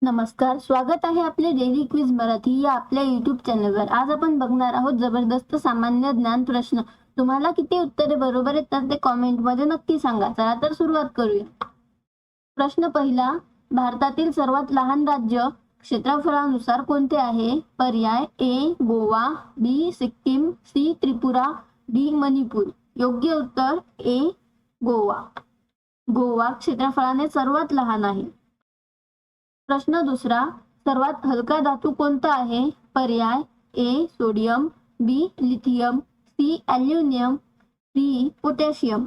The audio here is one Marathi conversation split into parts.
नमस्कार, स्वागत आहे आपले डेली क्विज मराठी या आपल्या युट्यूब चॅनलवर। आज आपण बघणार आहोत जबरदस्त सामान्य ज्ञान प्रश्न। तुम्हाला किती उत्तरे बरोबर येतात ते कॉमेंटमध्ये नक्की सांगा। चला तर सुरुवात करूया। प्रश्न पहिला, भारतातील सर्वात लहान राज्य क्षेत्रफळानुसार कोणते आहे? पर्याय ए गोवा, बी सिक्कीम, सी त्रिपुरा, डी मणिपूर। योग्य उत्तर ए गोवा। गोवा क्षेत्रफळाने सर्वात लहान आहे। प्रश्न दुसरा, सर्वात हलका धातू कोणता आहे? पर्याय A sodium, B lithium, C aluminium, D potassium.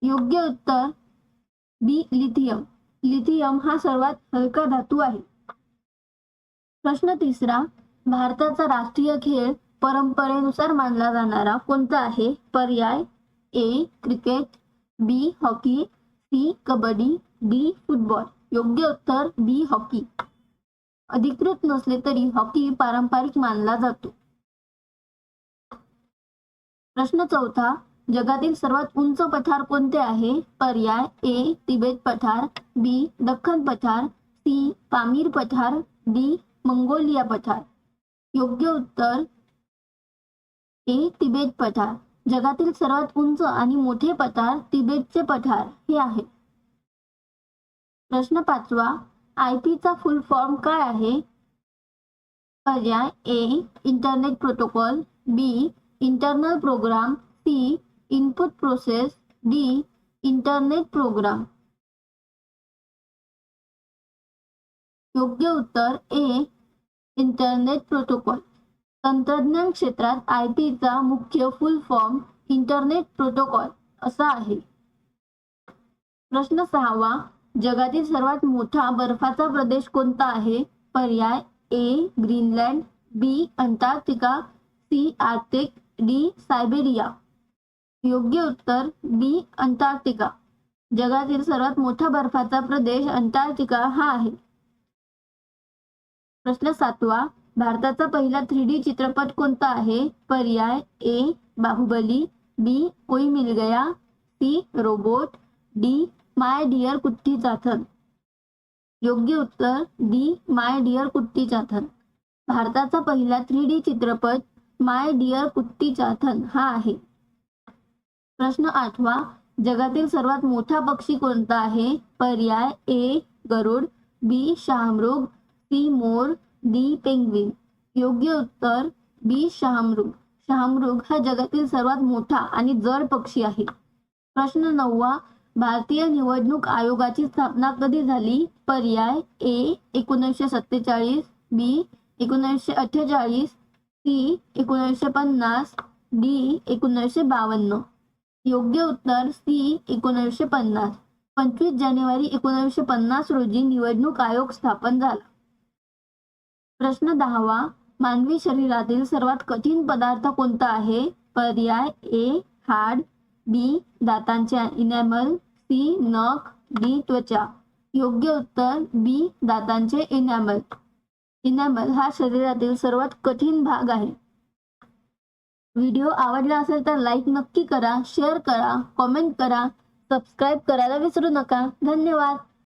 योग्य उत्तर बी लिथियम। लिथियम हा सर्वात हलका धातू आहे। प्रश्न तिसरा, भारताचा राष्ट्रीय खेळ परंपरेनुसार मानला जाणारा कोणता आहे? पर्याय A cricket, B hockey, C kabaddi, D football. योग्य उत्तर बी हॉकी। अधिकृत नसले तरी हॉकी पारंपरिक मानला जातो। प्रश्न चौथा, जगातील सर्वात उंच पठार कोणते आहे? पर्याय ए तिबेट पठार, बी दख्खन पठार, सी पामीर पठार, डी मंगोलिया पठार। योग्य उत्तर ए तिबेट पठार। जगातील सर्वात उंच आणि मोठे पठार तिबेटचे पठार हे आहे। प्रश्न पाचवा, IP चा फुल फॉर्म काय आहे? पर्याय A internet protocol, B internal program, C input process, D internet program. योग्य उत्तर ए इंटरनेट प्रोटोकॉल। तंत्रज्ञान क्षेत्रात IP चा मुख्य फुल फॉर्म इंटरनेट प्रोटोकॉल असा आहे। प्रश्न सहावा, जगातील सर्वात मोठा बर्फाचा प्रदेश कोणता आहे? पर्याय A Greenland, B Antarctica, C Arctic, D Siberia. योग्य उत्तर बी अंटार्क्टिका। जगातील सर्वात मोठा बर्फाचा प्रदेश अंटार्क्टिका हा आहे। प्रश्न सातवा, भारताचा पहिला 3D चित्रपट कोणता आहे? पर्याय ए बाहुबली, बी कोई मिल गया, सी रोबोट, डी माय डियर कुट्टी चाथन। योग्य उत्तर डी माय डियर कुट्टी चाथन। भारताचा पहिला 3D चित्रपट माय डियर कुट्टी चाथन हा आहे। प्रश्न आठवा, जगातील सर्वात मोठा पक्षी कोणता आहे? पर्याय ए गरुड, बी शहामृग, सी मोर, डी पेंग्विन। योग्य उत्तर बी शहामृग। शहामृग हा जगातील सर्वात मोठा आणि जड पक्षी आहे। प्रश्न नववा, भारतीय निवडणूक आयोगाची स्थापना कधी झाली? पर्याय ए 1947, बी 1948, सी 1950, डी 1952। योग्य उत्तर सी 1950। 25 जानेवारी 1950 रोजी निवडणूक आयोग स्थापन झाला। प्रश्न 10वा, मानवी शरीरातील सर्वात कठीण पदार्थ कोणता आहे? पर्याय ए हाड, बी दातांचे इनॅमल, सी नख, डी त्वचा। योग्य उत्तर बी दातांचे इनॅमल। इनॅमल हा शरीरातील सर्वात कठीण भाग आहे। व्हिडिओ आवडला असेल तर लाईक नक्की करा, शेअर करा, कमेंट करा, सबस्क्राईब करायला विसरू नका। धन्यवाद।